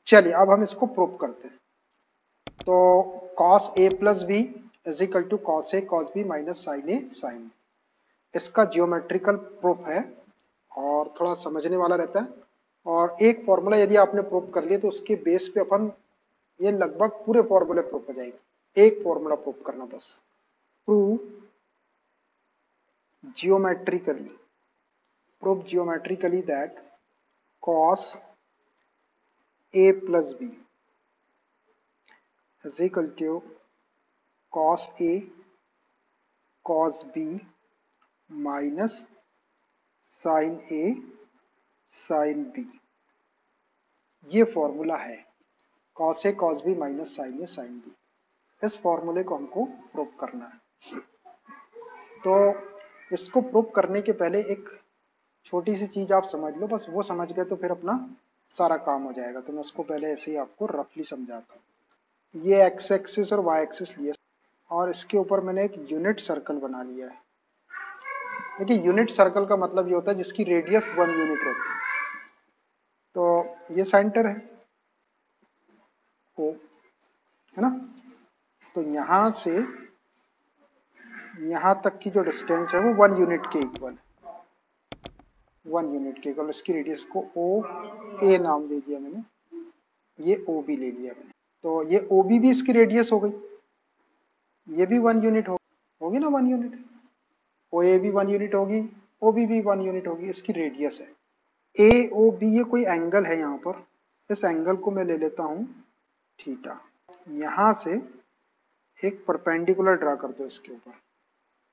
चलिए अब हम इसको प्रूव करते हैं। तो cos a plus B is equal to cos a cos b minus sin a sin b, इसका जियोमेट्रिकल प्रूफ है और थोड़ा समझने वाला रहता है। और एक फॉर्मूला यदि आपने प्रूव कर लिया तो उसके बेस पे अपन ये लगभग पूरे फॉर्मूले प्रूव हो जाएंगे। एक फॉर्मूला प्रूव करना बस, prove geometrically, prove geometrically that cos a plus b is equal to cos a cos b minus sin a sin b। ये फॉर्मूला है cos a cos b minus sin a sin b। इस फॉर्मूले को हमको prove करना है। तो इसको प्रूव करने के पहले एक छोटी सी चीज आप समझ लो, बस वो समझ गए तो फिर अपना सारा काम हो जाएगा। तो मैं उसको पहले ऐसे ही आपको रफली समझाता हूँ। ये एक्स एक्सिस और वाई एक्सिस लिया और इसके ऊपर मैंने एक यूनिट सर्कल बना लिया है। देखिए यूनिट सर्कल का मतलब ये होता है जिसकी रेडियस 1 यूनिट होती है। तो ये सेंटर है ओ, है ना। तो यहां से यहां तक की जो डिस्टेंस है वो 1 यूनिट के इक्वल है, 1 यूनिट के इक्वल। इसकी रेडियस को ओ ए नाम दे दिया मैंने, ये ओ बी ले लिया मैंने। तो ये ओ बी भी इसकी रेडियस हो गई, ये भी 1 यूनिट होगी ना, 1 यूनिट। ओ ए भी 1 यूनिट होगी, ओ बी भी 1 यूनिट होगी, इसकी रेडियस है। ए ओ बी ये कोई एंगल है यहाँ पर, इस एंगल को मैं ले लेता हूँ थीटा। यहाँ से एक परपेंडिकुलर ड्रा कर दो इसके ऊपर,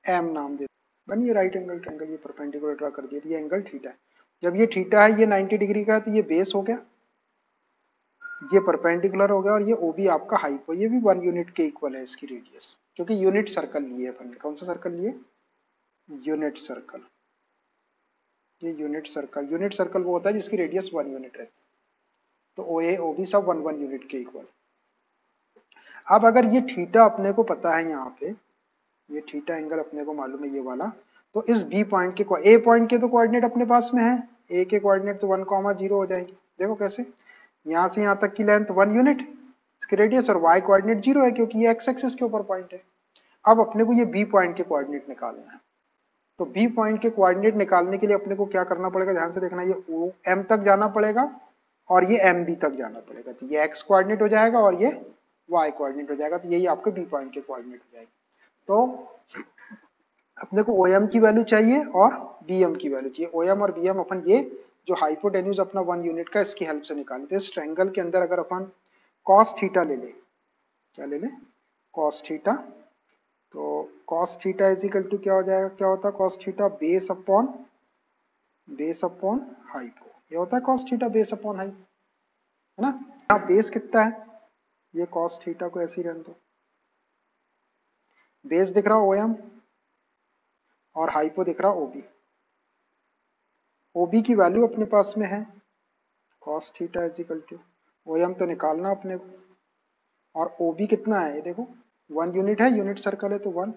एम नाम दे, बनिए राइट एंगल ट्रायंगल। ये परपेंडिकुलर ड्रा कर दिया, ये एंगल थीटा है। जब ये थीटा है, ये 90 डिग्री का है, तो ये बेस हो गया, ये परपेंडिकुलर हो गया, और ये ओ बी आपका हाइपो, ये भी 1 यूनिट के इक्वल है इसकी रेडियस, क्योंकि यूनिट सर्कल लिए अपन। कौन सा सर्कल लिए? Unit circle. ये यूनिट सर्कल, यूनिट सर्कल वो होता है जिसकी रेडियस 1 यूनिट रहती है। तो ओ ए ओ बी सब 1 1 यूनिट के इक्वल। अब अगर ये थीटा अपने को पता है, यहाँ पे ये थीटा एंगल अपने को मालूम है ये वाला, तो इस बी पॉइंट के ए पॉइंट के तो कोऑर्डिनेट अपने पास में है, ए के कोऑर्डिनेट तो 1,0 हो जाएगी। देखो कैसे, यहाँ से यहाँ तक की लेंथ 1 यूनिट इसकी रेडियस, और वाई कोऑर्डिनेट 0 है क्योंकि ये एक्स एक्सिस के ऊपर पॉइंट है। अब अपने को ये बी पॉइंट के कोऑर्डिनेट निकालना है। तो बी पॉइंट के कोऑर्डिनेट निकालने के लिए अपने को क्या करना पड़ेगा, ध्यान से देखना, ये ओ एम तक जाना पड़ेगा और ये एम बी तक जाना पड़ेगा। तो ये एक्स कोऑर्डिनेट हो जाएगा और ये वाई कोऑर्डिनेट हो जाएगा। तो यही आपके बी पॉइंट के कोऑर्डिनेट हो जाएगा। तो अपने को ओ एम की वैल्यू चाहिए और बी एम की वैल्यू चाहिए। ओ एम और बी एम अपन ये जो हाइपोटेन्यूज अपना 1 यूनिट का, इसकी हेल्प से निकालते हैं। इस ट्रायंगल के अंदर अगर अपन कॉस थीटा ले ले, क्या ले ले? Cos theta. तो cos theta is equal to क्या हो जाएगा, क्या होता है cos theta? Base upon hypo. ये होता है cos theta base upon hypo, है ना। यहाँ बेस कितना है, ये कॉस थीटा को ऐसे ही रहने दो। बेस दिख रहा ओ एम और हाइपो दिख रहा ओबी। ओबी की वैल्यू अपने पास में है cos theta is equal to, O M तो निकालना अपने को, और ओबी कितना है ये देखो 1 यूनिट है, यूनिट सर्कल है तो 1।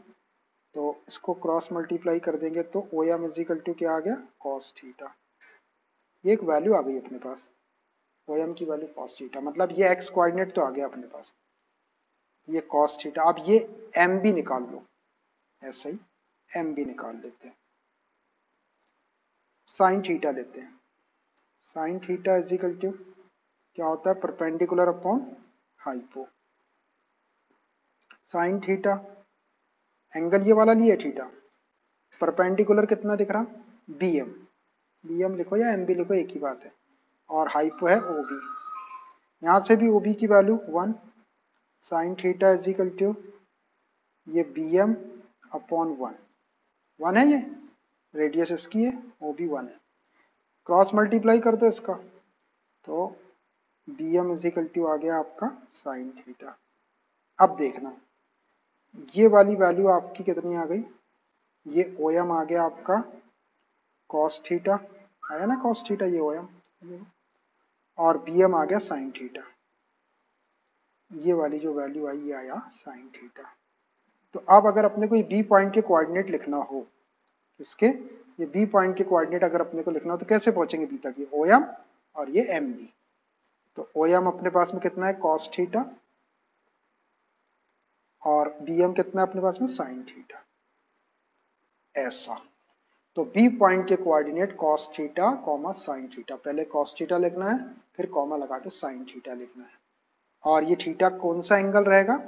तो इसको क्रॉस मल्टीप्लाई कर देंगे तो O M is equal to क्या आ गया, कॉस थीटा। ये एक वैल्यू आ गई अपने पास, ओ एम की वैल्यू कॉस थीटा, मतलब ये एक्स कोऑर्डिनेट तो आ गया अपने पास, ये कॉस थीटा। अब ये एम भी निकाल लो, ऐसे ही एम भी निकाल लेते हैं। साइन थीटा लेते हैं, sine theta is equal to क्या होता है, perpendicular upon hypo. Sine theta, angle ये वाला लिए थीटा, परपेंडिकुलर कितना दिख रहा, बी एम, बी एम लिखो या एम बी लिखो एक ही बात है, और हाइपो है ओ बी। यहाँ से भी ओ बी की value 1, sine theta is equal to ये बी एम अपॉन 1 है, ये रेडियस इसकी है, ओ बी 1 है। क्रॉस मल्टीप्लाई कर दो इसका, तो B M is equal to आ गया आपका साइन थीटा। अब देखना ये वाली वैल्यू आपकी कितनी आ गई, ये ओ एम आ गया आपका कॉस थीटा, आया ना कॉस थीटा, ये ओ एम, और बी एम आ गया साइन थीटा। ये वाली जो वैल्यू आई ये आया साइन थीटा। तो अब अगर अपने को ये बी पॉइंट के कोऑर्डिनेट लिखना हो, इसके ये बी पॉइंट के कोऑर्डिनेट अगर अपने को लिखना हो तो कैसे पहुंचेंगे बी तक, ये ओ एम और ये एम बी। तो ओ एम अपने पास में कितना है कॉस थीटा, और बी एम कितना है अपने पास में साइन थीटा, ऐसा। तो बी पॉइंट के coordinate cos theta comma sine theta, पहले कॉस थीटा लिखना है फिर कॉमा लगा के साइन थीटा लिखना है, और ये थीटा कौन सा एंगल रहेगा,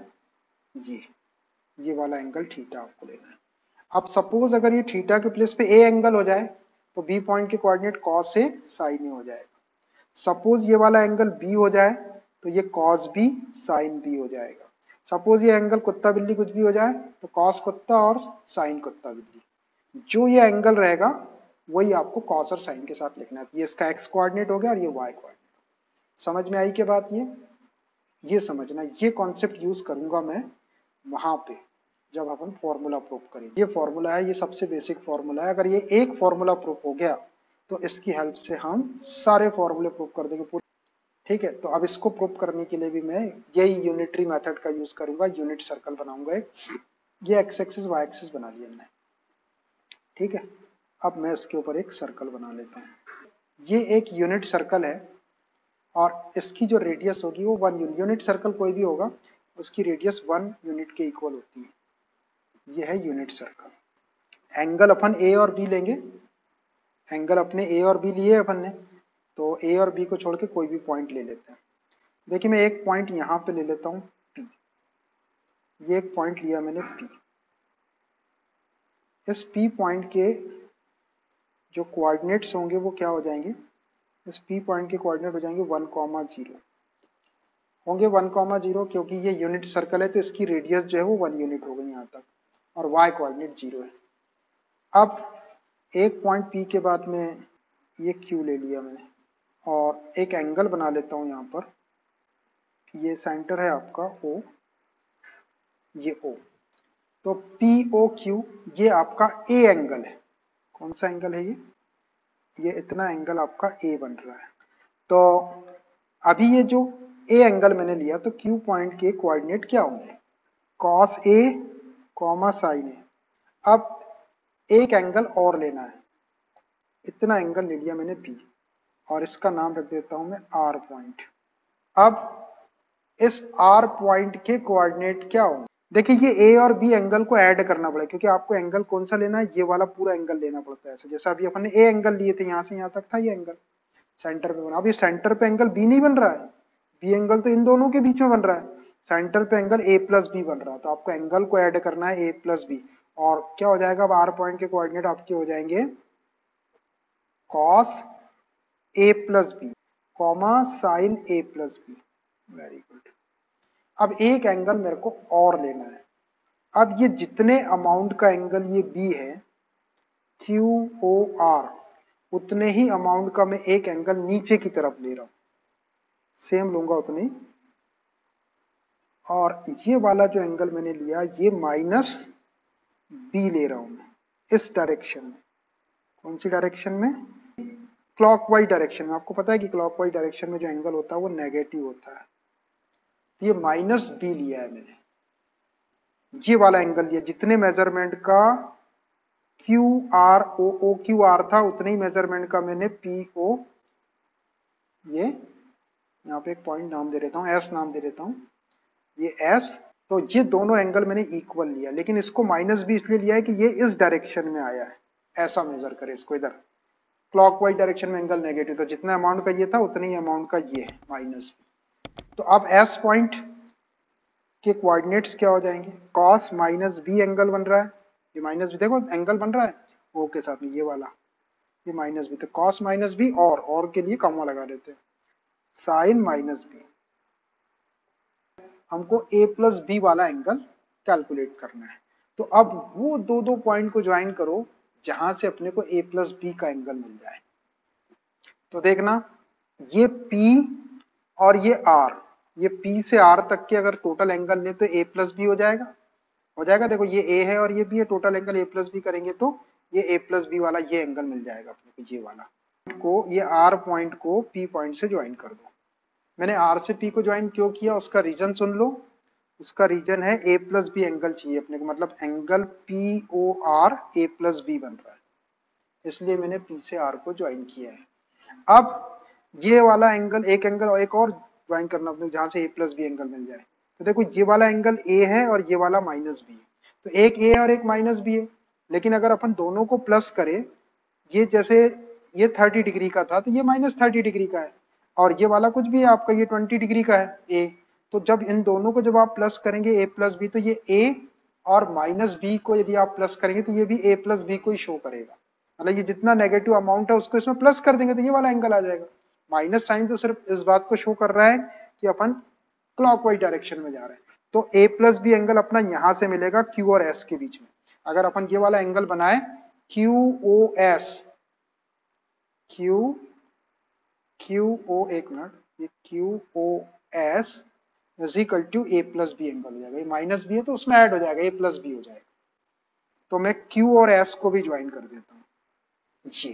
ये वाला एंगल थीटा आपको लेना है। अब सपोज अगर ये थीटा के प्लेस पे ए एंगल हो जाए तो बी पॉइंट के कोऑर्डिनेट कॉस ए साइन ए हो जाएगा। सपोज ये वाला एंगल बी हो जाए तो ये कॉस बी साइन बी हो जाएगा। सपोज ये एंगल कुत्ता बिल्ली कुछ भी हो जाए तो कॉस कुत्ता और साइन कुत्ता बिल्ली, जो ये एंगल रहेगा वही आपको कॉस और साइन के साथ लिखना है। ये इसका एक्स कोऑर्डिनेट हो गया और ये वाई कोऑर्डिनेट। समझ में आई क्या बात, ये समझना, ये कॉन्सेप्ट यूज करूंगा मैं वहां पे जब अपन फॉर्मूला प्रूफ करेंगे। ये फॉर्मूला है, ये सबसे बेसिक फॉर्मूला है। अगर ये एक फॉर्मूला प्रूफ हो गया तो इसकी हेल्प से हम सारे फॉर्मूले प्रूफ कर देंगे पूरे। ठीक है, तो अब इसको प्रूफ करने के लिए भी मैं यही यूनिटरी मेथड का यूज करूंगा, यूनिट सर्कल बनाऊंगा एक। ये एक्स एक्सिस वाई एक्सिस बना लिया मैंने। ठीक है, अब मैं इसके ऊपर एक सर्कल बना लेता हूँ। ये एक यूनिट सर्कल है और इसकी जो रेडियस होगी वो 1 यूनिट सर्कल कोई भी होगा उसकी रेडियस 1 यूनिट के इक्वल होती है। ये है यूनिट सर्कल। एंगल अपन ए और बी लेंगे, एंगल अपने ए और बी लिए अपन ने, तो ए और बी को छोड़ के कोई भी पॉइंट ले लेते हैं। देखिए मैं एक पॉइंट यहाँ पे ले लेता हूँ पी, ये एक पॉइंट लिया मैंने पी। इस पी पॉइंट के जो कोऑर्डिनेट्स होंगे वो क्या हो जाएंगे, इस पी पॉइंट के कोऑर्डिनेट हो जाएंगे 1,0 होंगे 1,0, क्योंकि ये यूनिट सर्कल है तो इसकी रेडियस जो है वो 1 यूनिट हो गई यहाँ तक, और वाई कोऑर्डिनेट 0 है। अब एक पॉइंट पी के बाद में ये क्यू ले लिया मैंने और एक एंगल बना लेता हूँ यहाँ पर। ये सेंटर है आपका ओ, ये ओ, तो पी ओ क्यू ये आपका ए एंगल है। कौन सा एंगल है ये इतना एंगल आपका ए बन रहा है। तो अभी ये जो ए एंगल मैंने लिया तो क्यू पॉइंट के कोऑर्डिनेट क्या होंगे, कॉस ए कॉमा साइन ए। अब एक एंगल और लेना है, इतना एंगल ले लिया मैंने बी और इसका नाम रख देता हूं मैं आर पॉइंट। अब इस आर पॉइंट के कोऑर्डिनेट क्या होंगे, देखिए ये ए और बी एंगल को ऐड करना पड़ेगा क्योंकि आपको एंगल कौन सा लेना है, ये वाला पूरा एंगल लेना पड़ता है। ऐसे जैसा अभी अपन ने ए एंगल लिए थे यहाँ से यहाँ तक था ये एंगल सेंटर पे बना, अब ये सेंटर पे एंगल बी नहीं बन रहा है, बी एंगल तो इन दोनों के बीच में बन रहा है, सेंटर पे एंगल ए प्लस बी बन रहा है। तो आपको एंगल को ऐड करना है ए प्लस बी, और क्या हो जाएगा, अब आर पॉइंट के कोऑर्डिनेट आपके हो जाएंगे cos A plus B comma sign A plus B. Very good. अब एक एंगल मेरे को और लेना है। अब ये जितने अमाउंट का एंगल ये बी है क्यू ओ आर, उतने ही अमाउंट का मैं एक एंगल नीचे की तरफ ले रहा हूं, सेम लूंगा उतने ही। और ये वाला जो एंगल मैंने लिया ये माइनस बी ले रहा हूं मैं इस डायरेक्शन में। कौन सी डायरेक्शन में, क्लॉकवाइज डायरेक्शन में। आपको पता है कि क्लॉकवाइज डायरेक्शन में जो एंगल होता है वो नेगेटिव होता है। तो ये माइनस बी लिया है मैंने, ये वाला एंगल लिया, जितने मेजरमेंट का Q R O Q R था उतने ही मेजरमेंट का मैंने पी ओ, ये यहाँ पे एक पॉइंट नाम दे देता हूँ, एस नाम दे देता हूँ, ये एस। तो ये दोनों एंगल मैंने इक्वल लिया, लेकिन इसको माइनस बी इसलिए लिया है कि ये इस डायरेक्शन में आया है, ऐसा मेजर करे इसको। इधर क्लॉकवाइज डायरेक्शन में एंगल नेगेटिव, तो जितना अमाउंट का ये था उतने ही अमाउंट का ये है माइनस बी। तो अब एस पॉइंट के कोऑर्डिनेट्स क्या हो जाएंगे, कॉस माइनस बी एंगल बन रहा है, ये माइनस बी देखो एंगल बन रहा है ओ के साथ में, ये वाला ये माइनस बी, तो कॉस माइनस बी और के लिए कॉमा लगा देते हैं, साइन माइनस बी। हमको ए प्लस बी वाला एंगल कैलकुलेट करना है। तो अब वो दो पॉइंट को ज्वाइन करो जहां से अपने को ए प्लस बी का एंगल मिल जाए। तो देखना ये P और ये R, ये P से R तक के अगर टोटल एंगल ले तो A प्लस बी हो जाएगा, हो जाएगा। देखो ये A है और ये B है, total angle A plus B करेंगे तो ये A प्लस बी वाला ये एंगल मिल जाएगा अपने को। ये वाला को, ये R पॉइंट को P पॉइंट से ज्वाइन कर दो। मैंने R से P को ज्वाइन क्यों किया, उसका रीजन सुन लो। उसका रीजन है A प्लस बी एंगल चाहिए अपने को, मतलब angle POR A plus B बन रहा है, इसलिए मैंने P से R को ज्वाइन किया है। अब ये वाला एंगल, एक एंगल और एक और ज्वाइन करना अपने जहां से ए प्लस बी एंगल मिल जाए। तो देखो ये वाला एंगल ए है और ये वाला माइनस बी है, तो एक ए और एक माइनस बी है। लेकिन अगर अपन दोनों को प्लस करें, ये जैसे ये 30 डिग्री का था तो ये -30 डिग्री का है, और ये वाला कुछ भी है आपका, ये 20 डिग्री का है ए। तो जब इन दोनों को जब आप प्लस करेंगे ए प्लस बी, तो ये ए और माइनस बी को यदि आप प्लस करेंगे तो ये भी ए प्लस बी को ही शो करेगा। मतलब ये जितना नेगेटिव अमाउंट है उसको इसमें प्लस कर देंगे तो ये वाला एंगल आ जाएगा। माइनस साइन तो सिर्फ इस बात को शो कर रहा है कि अपन क्लॉकवाइज डायरेक्शन में जा रहे हैं। तो ए प्लस बी एंगल अपना यहां से मिलेगा क्यू और एस के बीच में। अगर अपन ये वाला एंगल बनाए Q O S, Q Q O, एक मिनट, ये Q O S is equal to A plus B angle हो जाएगा। ये माइनस बी है तो उसमें ऐड हो जाएगा, ए प्लस बी हो जाएगा। तो मैं क्यू और एस को भी ज्वाइन कर देता हूँ। ये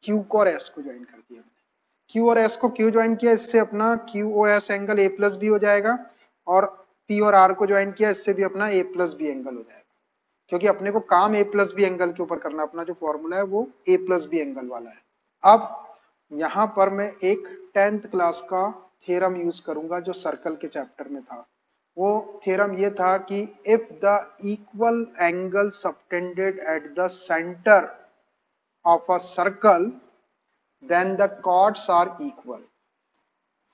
क्यू को और एस को ज्वाइन कर दिया मैंने। क्यू और एस को क्यू ज्वाइन किया, इससे अपना Q O S angle A plus B हो जाएगा। और पी और आर को ज्वाइन किया, इससे भी अपना ए प्लस बी एंगल हो जाएगा। क्योंकि अपने को काम ए प्लस बी एंगल के ऊपर करना, अपना जो फॉर्मूला है वो ए प्लस बी एंगल वाला है। अब यहां पर मैं एक 10th क्लास का थ्योरम यूज करूंगा जो सर्कल के चैप्टर में था। वो थ्योरम ये था कि if the equal angle subtended at the centre of a circle then the chords are equal.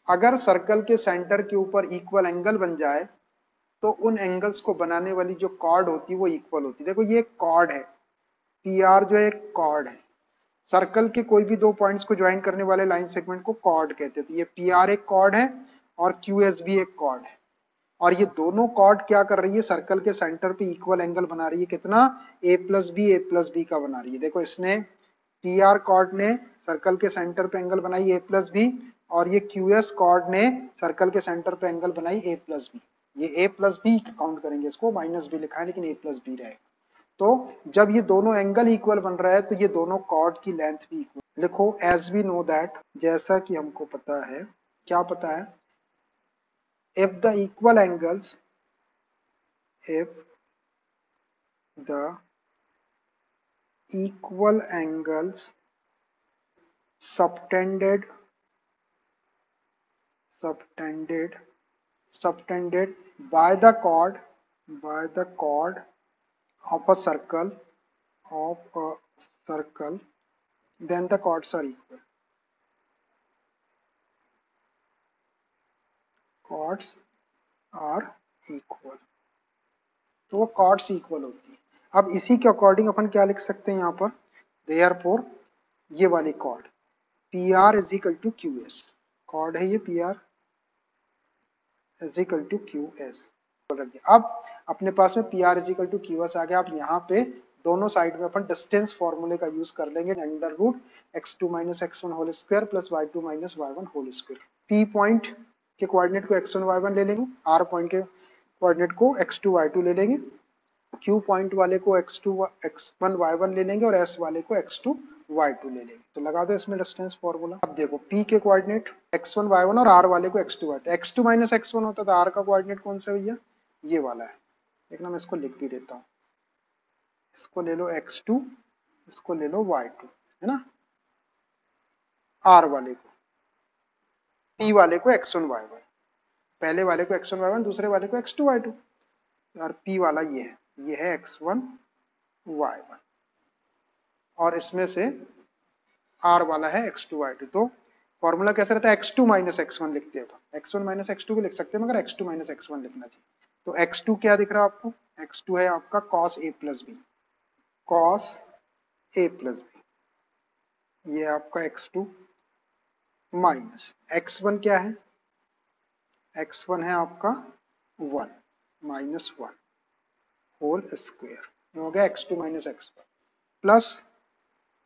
अगर सर्कल के सेंटर के ऊपर इक्वल एंगल बन जाए तो उन एंगल्स को बनाने वाली जो कॉर्ड होती है वो इक्वल होती है। देखो ये कॉर्ड है, पी आर जो है एक कॉर्ड है। सर्कल के कोई भी दो पॉइंट्स को ज्वाइन करने वाले लाइन सेगमेंट को कॉर्ड कहते हैं। तो ये पी आर एक कॉर्ड है और क्यू एस भी एक कॉर्ड है। और ये दोनों कॉर्ड क्या कर रही है, सर्कल के सेंटर पे इक्वल एंगल बना रही है। कितना, ए प्लस बी का बना रही है। देखो इसने पी आर कॉर्ड ने सर्कल के सेंटर पे एंगल बनाई ए प्लस बी, और ये क्यू एस कॉर्ड ने सर्कल के सेंटर पे एंगल बनाई ए प्लस बी। ये ए प्लस बी काउंट करेंगे, इसको माइनस बी लिखा है लेकिन ए प्लस बी रहेगा। तो जब ये दोनों एंगल इक्वल बन रहा है तो ये दोनों कॉर्ड की लेंथ भी इक्वल। लिखो एज वी नो दैट, जैसा कि हमको पता है, क्या पता है, if the equal angles, if the equal angles subtended subtended subtended by the chord of a circle, then the chords are equal. Chords are equal. तो वो chords equal होती है। अब इसी के अकॉर्डिंग अपन क्या लिख सकते हैं यहाँ पर, therefore ये वाली chord P R is equal to Q S, chord है ये P R is equal to Q S. अब अपने पास में P R is equal to Q S आ गया। अब यहाँ पे दोनों साइड में अपन डिस्टेंस फॉर्मूले का यूज कर लेंगे, under root x2 minus X one whole square plus y2 minus y1 whole square. P point के कोऑर्डिनेट को x1 y1 ले लेंगे, आर पॉइंट के कोऑर्डिनेट को x2 y2 ले लेंगे, क्यू पॉइंट वाले को x1 y1 ले लेंगे और s वाले को x2 y2 ले लेंगे। तो लगा दो इसमें डिस्टेंस फॉर्मूला। अब देखो p के कोऑर्डिनेट x1 y1 और r वाले को x2 y2, x2 minus x1 होता था, r का कोऑर्डिनेट कौन सा भैया, ये वाला है। देखना मैं इसको लिख भी देता हूँ, इसको ले लो x2, इसको ले लो y2, है ना, r वाले को, p वाले को x1 y1, पहले वाले को x1 y1, दूसरे वाले को x2 y2, और p वाला ये है x1 y1, और इसमें से r वाला है x2 y2। तो फॉर्मूला कैसा रहता है, x2 माइनस x1 लिखते हैं, x1 माइनस x2 भी लिख सकते हैं मगर x2 माइनस x1 लिखना चाहिए। तो x2 क्या दिख रहा है आपको, x2 है आपका cos a plus B, cos a plus B, ये आपका x2 माइनस x1 क्या है, x1 है आपका 1 माइनस 1 होल स्क्वायर, ये हो गया x2 minus x1 plus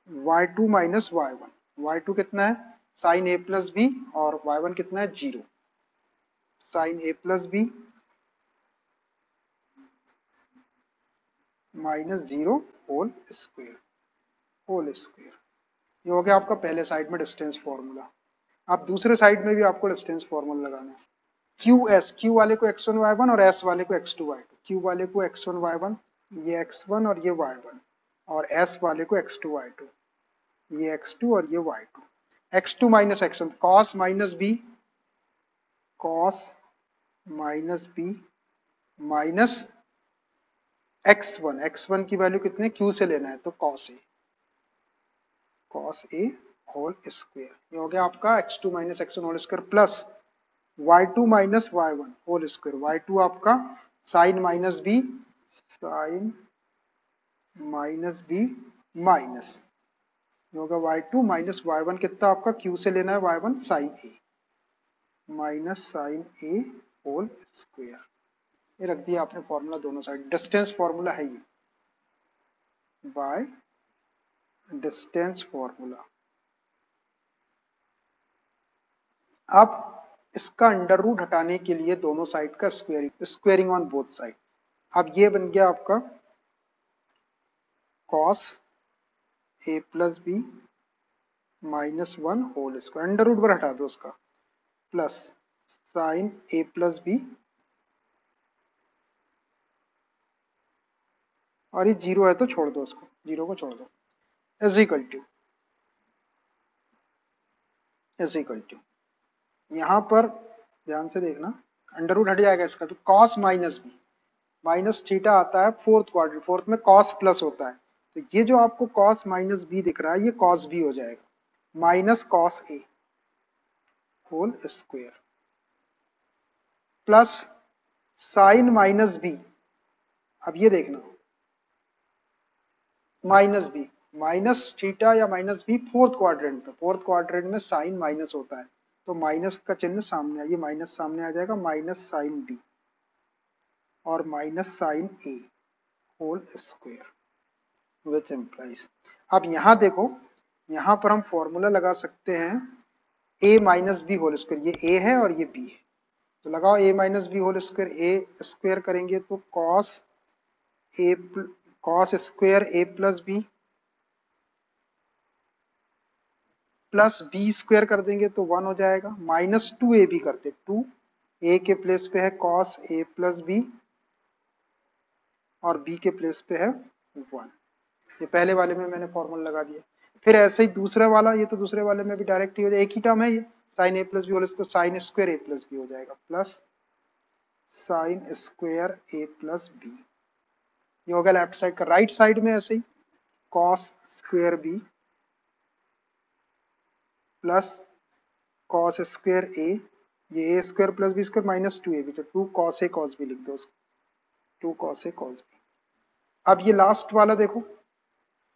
y2 minus y1, y2 कितना है साइन ए प्लस बी और y1 कितना है 0, sine A plus B minus 0 whole square. ये हो गया आपका पहले साइड में डिस्टेंस फॉर्मूला। अब दूसरे साइड में भी आपको डिस्टेंस फॉर्मूला लगाना है। क्यू वाले को x1 y1 और s वाले को x2 y2, क्यू वाले को x1 y1, ये x1 और ये y1, और s वाले को x2 y2, ये x2 और ये y2। x2 minus x1, cos minus B, cos minus B minus x1 की वैल्यू कितने q से लेना है तो cos a होल स्क्वायर, ये हो गया आपका x2 minus x1 whole square plus y2 minus y1 whole square, y2 आपका sine minus B, sine minus B minus, ये होगा y2 माइनस y1 कितना आपका q से लेना है y1 sine a minus sine a whole square, ये रख दिया आपने फॉर्मूला दोनों साइड, डिस्टेंस फॉर्मूला है ये, बाय डिस्टेंस फॉर्मूला। अब इसका अंडर रूट हटाने के लिए दोनों साइड का स्क्वेयरिंग ऑन बोथ साइड, अब ये बन गया आपका cos a plus B minus 1 whole square, under root पर हटा दो उसका, plus sine a plus B, और ये जीरो है तो छोड़ दो उसको, जीरो को छोड़ दो, इज इक्वल टू यहाँ पर ध्यान से देखना, अंडर रूट हट जाएगा इसका, तो cos minus B minus theta आता है फोर्थ क्वाड्रेंट, फोर्थ में cos प्लस होता है, तो ये जो आपको cos माइनस बी दिख रहा है ये cos बी हो जाएगा, minus cos A whole square plus sine minus B, अब ये देखना माइनस बी, माइनस थीटा या माइनस बी फोर्थ क्वाड्रेंट में, फोर्थ क्वाड्रेंट में साइन माइनस होता है, तो माइनस का चिन्ह सामने आइए, माइनस सामने आ जाएगा, माइनस साइन बी और minus sine A whole square which implies, अब यहां देखो, यहां पर हम फॉर्मूला लगा सकते हैं a minus B whole square, ये a है और ये b है, तो लगाओ a minus B whole square, a square करेंगे तो cos square a plus B plus B square कर देंगे तो 1 हो जाएगा, माइनस 2ab करते, 2a के प्लेस पे है कॉस a प्लस बी और b के प्लेस पे है 1, ये पहले वाले में मैंने फॉर्मूला लगा दिया, फिर ऐसे ही दूसरा वाला, ये तो दूसरे वाले में भी डायरेक्ट ही हो जाएगा, एक ही टर्म है ये, sine A plus B whole तो sine square A plus B हो जाएगा, plus sine square A plus B, ये होगा लेफ्ट साइड का, राइट साइड में ऐसे ही cos square B plus cos square A, ये A square plus B square minus 2ab, तो 2 कॉस ए कॉस बी लिख दो उसको, 2 कॉस ए कॉस बी। अब ये लास्ट वाला देखो,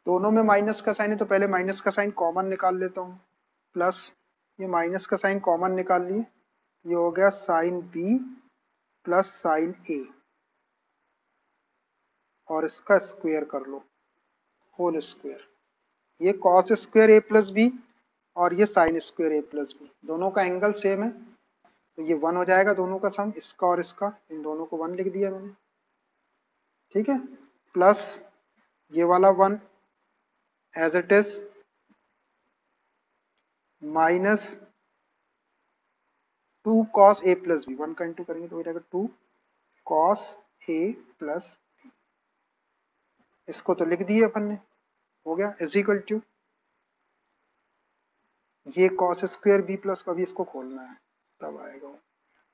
दोनों में माइनस का साइन है तो पहले माइनस का साइन कॉमन निकाल लेता हूँ, प्लस ये माइनस का साइन कॉमन निकाल लिए, ये हो गया साइन बी प्लस साइन ए और इसका स्क्वायर कर लो होल स्क्वायर, ये cos square A plus B और ये sign square A plus B, दोनों का एंगल सेम है तो ये 1 हो जाएगा दोनों का सम, इसका और इसका, इन दोनों को 1 लिख दिया मैंने, ठीक है, प्लस ये वाला 1 as it is minus 2 cos A plus B, 1 का इंटू करेंगे तो हो जाएगा 2 कॉस ए प्लस, इसको तो लिख दिए अपन ने, हो गया इज इक्वल टू ये कॉस स्क्वायर बी प्लस, कभी इसको खोलना है तब आएगा,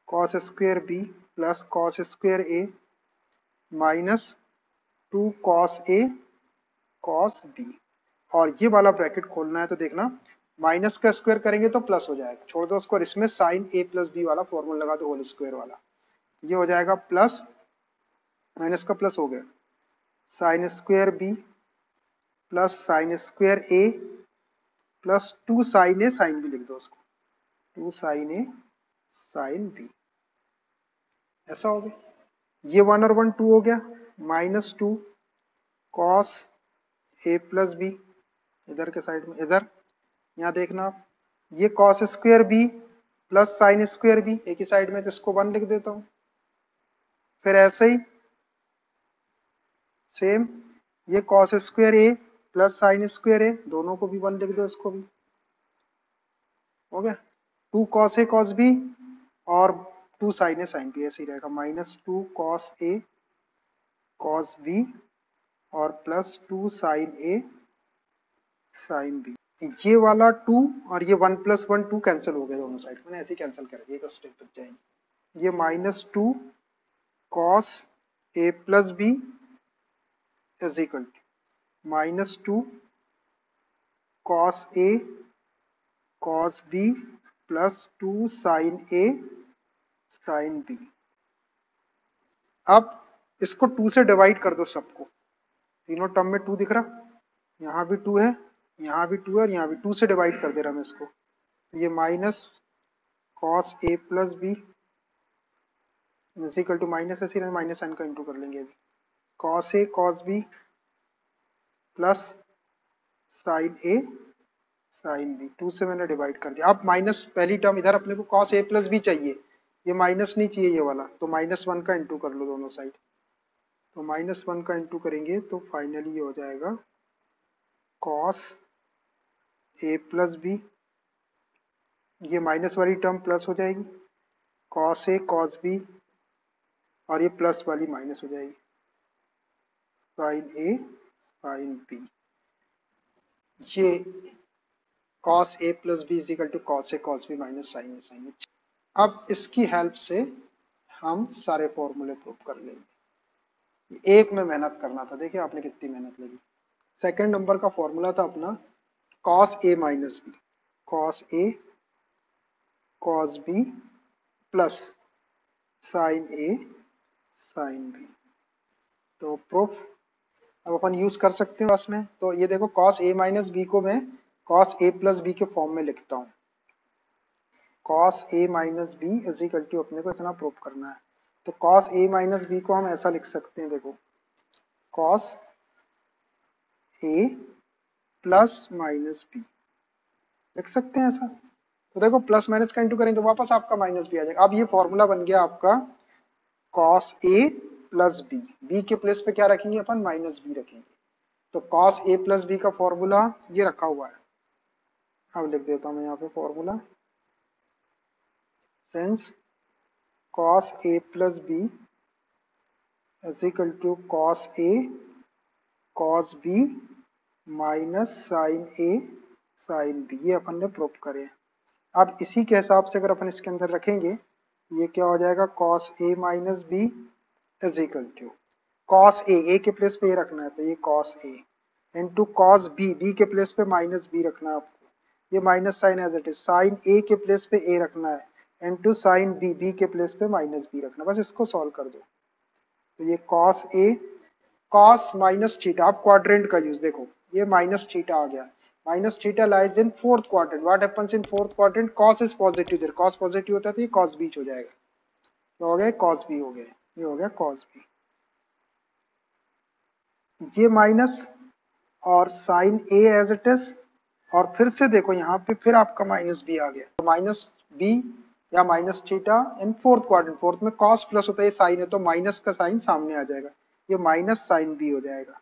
cos square B plus cos square A minus 2 cos A cos B, और ये वाला ब्रैकेट खोलना है तो देखना माइनस का स्क्वायर करेंगे तो प्लस हो जाएगा, छोड़ दो उसको, और इसमें साइन ए प्लस बी वाला फॉर्मूला लगा दो होल स्क्वायर वाला, ये हो जाएगा प्लस, माइनस का प्लस हो गया, sine square B plus sine square A plus 2 sine A sine B लिख दो उसको, 2 साइन ए साइन बी, ऐसा हो गया, ये 1 और 1 2 हो गया, minus 2 cos A plus B, इधर के साइड में, इधर यहाँ देखना आप, ये cos square B plus sine square B एक ही साइड में, तो इसको 1 लिख देता हूँ, फिर ऐसे ही सेम ये cos square A plus sine square ए, दोनों को भी 1 लिख दो, इसको भी हो गया, 2 कॉस ए कॉस बी और 2 साइन ए साइन बी, ऐसे ही रहेगा, minus 2 cos A cos B और plus 2 sine A sine B, ये वाला 2 और ये 1 + 1 2 कैंसिल हो गए दोनों साइड, मैंने ऐसे ही कैंसिल कर दिया, एक स्टेप बच जाएंगे। ये -2 cos a + b is equal to -2 cos a cos b + 2 sin a sin b। अब इसको 2 से डिवाइड कर दो सबको, तीनों टर्म में 2 दिख रहा, यहाँ भी 2 है, यहाँ भी 2 है और यहाँ भी 2 से डिवाइड कर दे रहा मैं इसको। तो ये minus cos a + b is equal to minus, ऐसे माइनस साइन का इंटू कर लेंगे अभी, cos a cos b plus sin a sin b, 2 से मैंने डिवाइड कर दिया। अब माइनस पहली टर्म इधर अपने को cos a + b चाहिए, ये माइनस नहीं चाहिए ये वाला, तो -1 का इंटू कर लो दोनों साइड। तो -1 का इंटू करेंगे तो फाइनली ये हो जाएगा cos a + b, ये माइनस वाली टर्म प्लस हो जाएगी, cos a cos b और ये प्लस वाली माइनस हो जाएगी, sin a sin b। ये cos a + b is equal to cos a cos b minus sin a sin b। अब इसकी हेल्प से हम सारे फॉर्मूले प्रूव कर लेंगे। एक में मेहनत करना था, देखिए आपने कितनी मेहनत लगी। सेकंड नंबर का फॉर्मूला था अपना cos a - b, cos a cos b plus sin a sin b। तो प्रूफ अब अपन यूज कर सकते हैं उसमें। तो ये देखो cos a - b को मैं cos a + b के फॉर्म में लिखता हूँ, cos a - b is equal to, अपने को इतना प्रूफ करना है, तो cos a - b को हम ऐसा लिख सकते हैं, देखो cos a plus minus b लिख सकते हैं ऐसा। तो देखो प्लस माइनस का इंटू करेंगे तो वापस आपका माइनस भी आ जाएगा। अब ये फॉर्मूला बन गया आपका cos a + b, b के प्लेस पे क्या रखेंगे अपन, -b रखेंगे। तो cos a + b का फॉर्मूला ये रखा हुआ है, अब लिख देता हूँ मैं यहाँ पे formula, since cos a + b is equal to cos a cos b minus sin a sin b, ये अपन ने प्रूव करे हैं। अब इसी के हिसाब से अगर अपन इसके अंदर रखेंगे, ये क्या हो जाएगा, cos a - b is equal to cos a के प्लेस पे ये रखना है, तो ये cos a into cos b के प्लेस पे -b रखना है आपको, ये minus sign as it is, sine a के प्लेस पे a रखना है इंटू साइन b के प्लेस पे -b रखना, बस इसको सॉल्व कर दो। तो ये cos a cos minus theta, आप क्वाड्रेंट का यूज देखो, ये माइनस थीटा आ गया, minus theta lies in fourth quadrant, what happens in fourth quadrant, cos is positive, there cos positive होता है तो ये cos b हो जाएगा, तो हो गया cos b हो गया, ये हो गया cos b, ये माइनस और sine a as it is, और फिर से देखो यहाँ पे फिर आपका माइनस b आ गया, तो माइनस b या minus theta in fourth quadrant, fourth में cos प्लस होता है, ये साइन है तो माइनस का साइन सामने आ जाएगा, ये माइनस साइन b हो जाएगा,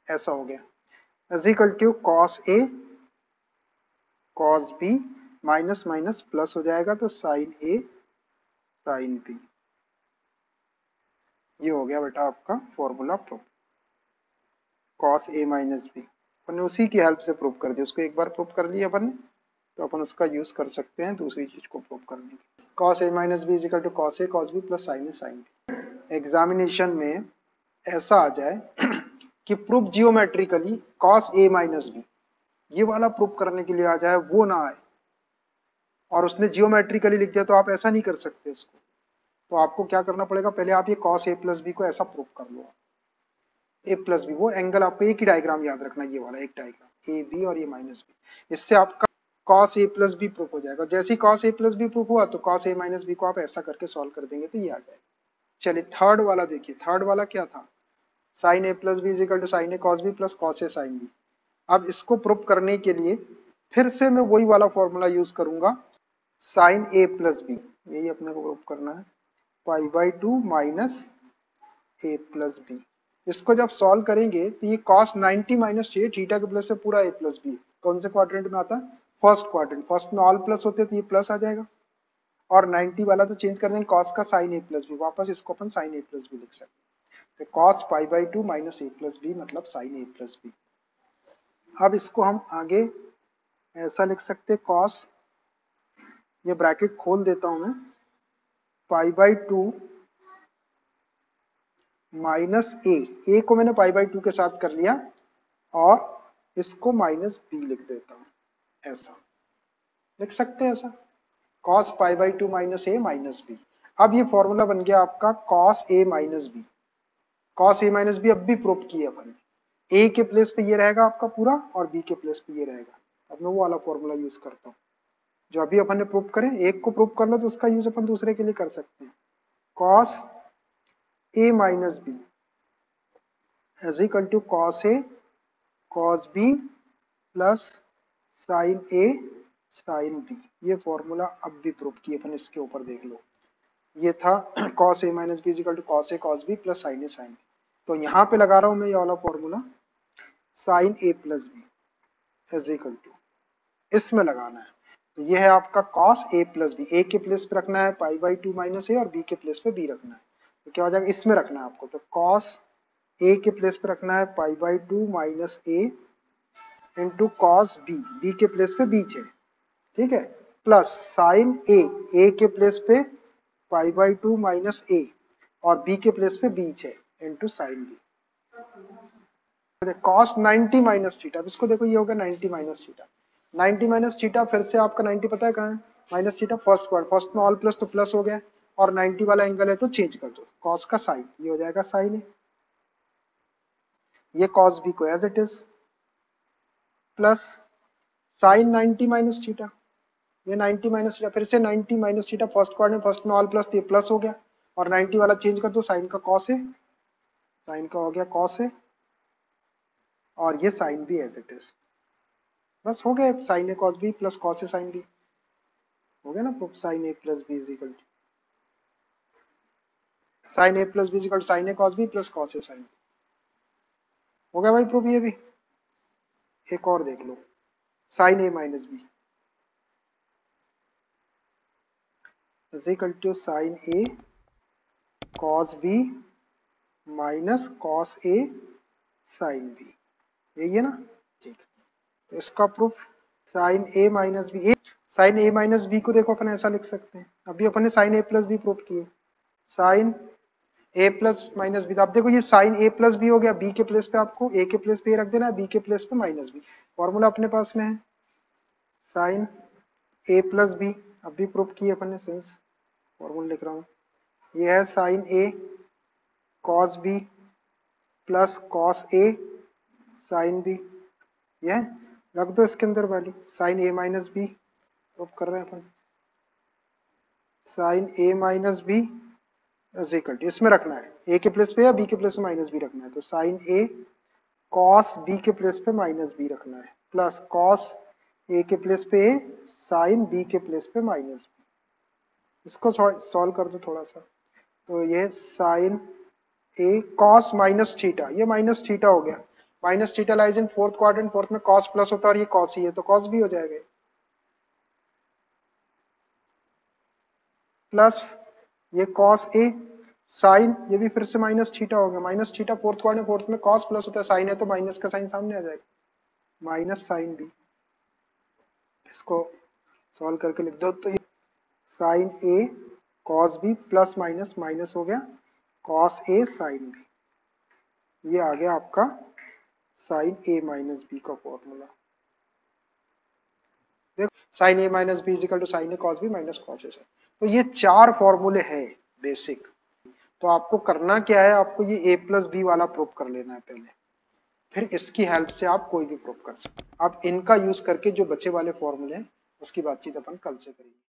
ऐसा हो गया is equal to cos a cos b minus minus plus हो जाएगा, तो साइन a साइन b, ये हो गया बेटा आपका formula proof, cos a - b अपन ने उसी की हेल्प से प्रूव कर दिया, उसको एक बार प्रूव कर लिया अपन ने, तो अपन उसका यूज कर सकते हैं दूसरी चीज को प्रूव करने के लिए। cos a - b is equal to cos a cos b plus sin a sin b। Examination में ऐसा आ जाए कि proof geometrically cos a - b, ये वाला प्रूफ करने के लिए आ जाए, वो ना आए और उसने जियोमेट्रिकली लिख दिया, तो आप ऐसा नहीं कर सकते इसको। तो आपको क्या करना पड़ेगा, पहले आप ये cos a + b को ऐसा प्रूफ कर लो, a + b, वो एंगल आपको एक ही डायग्राम याद रखना, ये वाला एक डायग्राम ए बी और ये -b, इससे आपका cos a + b प्रूफ हो जाएगा। जैसे ही cos a + b प्रूफ हुआ तो cos a - b को आप ऐसा करके सॉल्व कर देंगे तो ये आ जाएगा। चलिए थर्ड वाला देखिए, थर्ड वाला क्या था, sin a + b is equal to sin a cos b plus cos a sin b। अब इसको प्रूफ करने के लिए फिर से मैं वही वाला फॉर्मूला यूज करूंगा, sin a + b, यही अपने को प्रूफ करना है, π/2 माइनस a + b। इसको जब सॉल्व करेंगे तो ये cos 90 माइनस चाहिए, थीटा के प्लस से पूरा a + b, कौन से क्वाड्रेंट में आता है, फर्स्ट क्वाड्रेंट, फर्स्ट में ऑल प्लस होते तो ये प्लस आ जाएगा, और 90 वाला तो चेंज कर देंगे cos का sin a + b, वापस इसको अपन sin a + b लिख सकते हैं, तो cos π/2 माइनस a + b मतलब sin a + b। अब इसको हम आगे ऐसा लिख सकते कॉस, ये ब्रैकेट खोल देता हूं मैं, π/2 माइनस ए को मैंने π/2 के साथ कर लिया और इसको -b लिख देता हूं, ऐसा लिख सकते हैं ऐसा, cos π/2 minus a minus B. अब ये फॉर्मूला बन गया आपका cos a minus B. cos a minus B अब भी प्रूफ किए अपन, a के प्लेस पे ये रहेगा आपका पूरा और b के प्लेस पे ये रहेगा। अब मैं वो वाला फॉर्मूला यूज करता हूँ जो अभी अपन ने प्रूफ करे, एक को प्रूफ कर लो तो उसका यूज अपन दूसरे के लिए कर सकते हैं। cos a minus B is equal to cos a cos b plus sine a sine b। ये फॉर्मूला अब भी प्रूफ किए अपन, इसके ऊपर देख लो, ये था cos a minus b equal to cos a cos b plus sine a sine b। तो यहाँ पे लगा रहा हूँ मैं ये वाला formula, sine a plus B is equal to, इसमें लगाना है। तो ये है आपका cos a plus b, a के प्लेस पे रखना है π/2 माइनस ए और b के प्लेस पे b रखना है। तो क्या हो जाएगा, इसमें रखना है आपको, तो cos a के प्लेस पे रखना है π/2 माइनस ए इंटू कॉस बी के प्लेस पे बीच है, ठीक है, प्लस साइन ए के प्लेस पे π/2 माइनस ए और b के प्लेस पे बीच है into sine b. Cos 90 minus theta, अब इसको देखो ये होगा 90 माइनस थीटा, 90 माइनस थीटा फिर से आपका 90 पता है कहाँ है, minus theta first word, first में ऑल प्लस तो प्लस हो गया, और 90 वाला एंगल है तो चेंज कर दो, कॉस का साइन ये हो जाएगा साइन ए, ये कॉस बी को as it is, plus sine 90 minus theta, ये 90 माइनस थीटा फिर से 90 माइनस थीटा फर्स्ट क्वाड्रेंट में, फर्स्ट में ऑल प्लस तो ये प्लस हो गया, और 90 वाला चेंज कर दो, साइन का कॉस है, साइन का हो गया कॉस है, और ये साइन भी एज इट इज, बस हो गया, साइन ए कॉस बी प्लस कॉस ए साइन बी हो गया ना proof, sine A plus B is equal to sine A plus B is equal to sine A cos B plus cos A sine B, हो गया भाई proof ये भी। एक और देख लो, sine A minus B is equal to sine A cos B minus cos A sine B, यही है ना, ठीक। तो इसका प्रूफ साइन ए माइनस बी, साइन ए माइनस बी को देखो अपन ऐसा लिख सकते हैं, अभी अपन ने sign A plus B proof किए, sign A plus minus B, अब देखो ये साइन ए प्लस बी हो गया, बी के प्लेस पे आपको ए के प्लेस पे रख देना है, बी के प्लेस पे माइनस बी, फॉर्मूला अपने पास में है साइन ए प्लस बी, अब भी प्रूफ किए अपन ने, सेंस फॉर्मूला लिख रहा हूँ, ये है साइन ए कॉस बी प्लस कॉस ए साइन बी, यह रख दो इसके अंदर वैल्यू, साइन ए माइनस बी प्रूफ कर रहे हैं अपन, sine A minus B is equal to, इसमें रखना है ए के प्लेस पे या बी के प्लेस पे माइनस बी रखना है, तो साइन ए कॉस बी के प्लेस पे माइनस बी रखना है, प्लस कॉस ए के प्लेस पे ए साइन बी के प्लेस पे माइनस बी, इसको सॉल्व कर दो थोड़ा सा, तो ये साइन ए कॉस माइनस थीटा, ये माइनस थीटा हो गया, minus theta lies in fourth quadrant, fourth में कॉस प्लस होता है और ये कॉस ही है तो कॉस भी हो जाएगा, प्लस ये कॉस ए साइन, ये भी फिर से माइनस थीटा हो गया, minus theta fourth quadrant, fourth में कॉस प्लस होता है, साइन है तो माइनस का साइन सामने आ जाएगा, माइनस साइन बी, इसको सॉल्व करके लिख दो, तो ये साइन ए cos B plus minus minus हो गया कॉस ए साइन बी, ये आ गया आपका साइन ए माइनस बी का फॉर्मूला। देखो sine A minus B is equal to sine A cos B minus cos A sine, तो ये चार फॉर्मूले हैं बेसिक। तो आपको करना क्या है, आपको ये ए प्लस बी वाला प्रूफ कर लेना है पहले, फिर इसकी हेल्प से आप कोई भी प्रूफ कर सकते हैं। आप इनका यूज करके जो बचे वाले फॉर्मूले हैं उसकी बातचीत अपन कल से करेंगे।